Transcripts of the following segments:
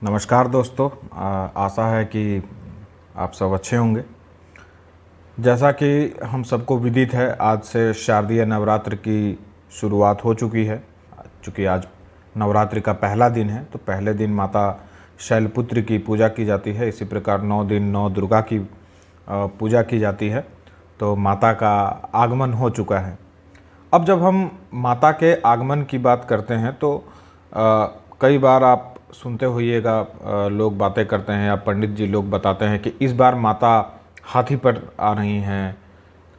नमस्कार दोस्तों। आशा है कि आप सब अच्छे होंगे। जैसा कि हम सबको विदित है, आज से शारदीय नवरात्र की शुरुआत हो चुकी है। चूँकि आज नवरात्रि का पहला दिन है, तो पहले दिन माता शैलपुत्री की पूजा की जाती है। इसी प्रकार 9 दिन 9 दुर्गा की पूजा की जाती है। तो माता का आगमन हो चुका है। अब जब हम माता के आगमन की बात करते हैं तो कई बार आप सुनते होइएगा, लोग बातें करते हैं या पंडित जी लोग बताते हैं कि इस बार माता हाथी पर आ रही हैं,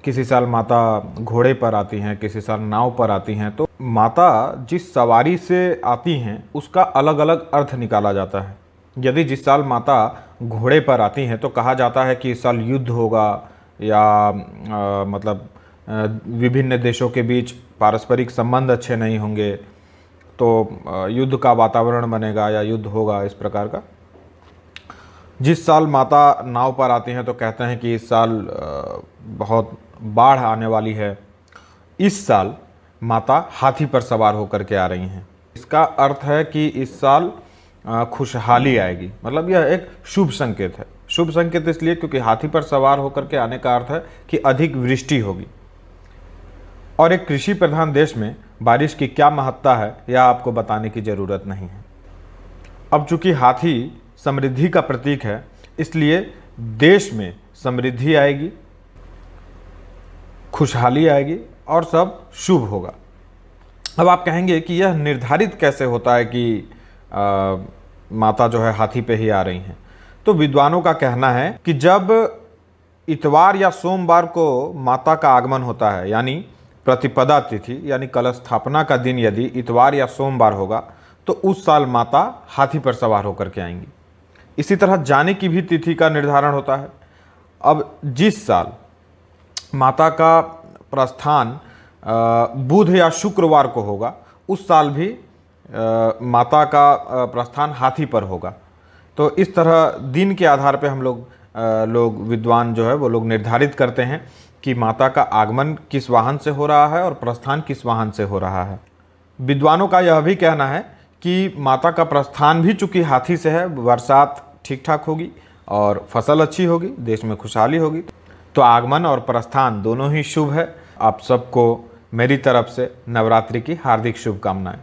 किसी साल माता घोड़े पर आती हैं, किसी साल नाव पर आती हैं। तो माता जिस सवारी से आती हैं उसका अलग अलग अर्थ निकाला जाता है। यदि जिस साल माता घोड़े पर आती हैं तो कहा जाता है कि इस साल युद्ध होगा या विभिन्न देशों के बीच पारस्परिक संबंध अच्छे नहीं होंगे, तो युद्ध का वातावरण बनेगा या युद्ध होगा, इस प्रकार का। जिस साल माता नाव पर आती हैं तो कहते हैं कि इस साल बहुत बाढ़ आने वाली है। इस साल माता हाथी पर सवार होकर के आ रही हैं। इसका अर्थ है कि इस साल खुशहाली आएगी, मतलब यह एक शुभ संकेत है। शुभ संकेत इसलिए क्योंकि हाथी पर सवार होकर के आने का अर्थ है कि अधिक वृष्टि होगी। और एक कृषि प्रधान देश में बारिश की क्या महत्ता है यह आपको बताने की ज़रूरत नहीं है। अब चूंकि हाथी समृद्धि का प्रतीक है, इसलिए देश में समृद्धि आएगी, खुशहाली आएगी और सब शुभ होगा। अब आप कहेंगे कि यह निर्धारित कैसे होता है कि माता जो है हाथी पे ही आ रही हैं। तो विद्वानों का कहना है कि जब इतवार या सोमवार को माता का आगमन होता है, यानी प्रतिपदा तिथि यानी कलश स्थापना का दिन यदि इतवार या सोमवार होगा, तो उस साल माता हाथी पर सवार होकर के आएंगी। इसी तरह जाने की भी तिथि का निर्धारण होता है। अब जिस साल माता का प्रस्थान बुध या शुक्रवार को होगा, उस साल भी माता का प्रस्थान हाथी पर होगा। तो इस तरह दिन के आधार पर हम लोग विद्वान जो है वो लोग निर्धारित करते हैं कि माता का आगमन किस वाहन से हो रहा है और प्रस्थान किस वाहन से हो रहा है। विद्वानों का यह भी कहना है कि माता का प्रस्थान भी चूंकि हाथी से है, बरसात ठीक ठाक होगी और फसल अच्छी होगी, देश में खुशहाली होगी। तो आगमन और प्रस्थान दोनों ही शुभ है। आप सबको मेरी तरफ से नवरात्रि की हार्दिक शुभकामनाएं।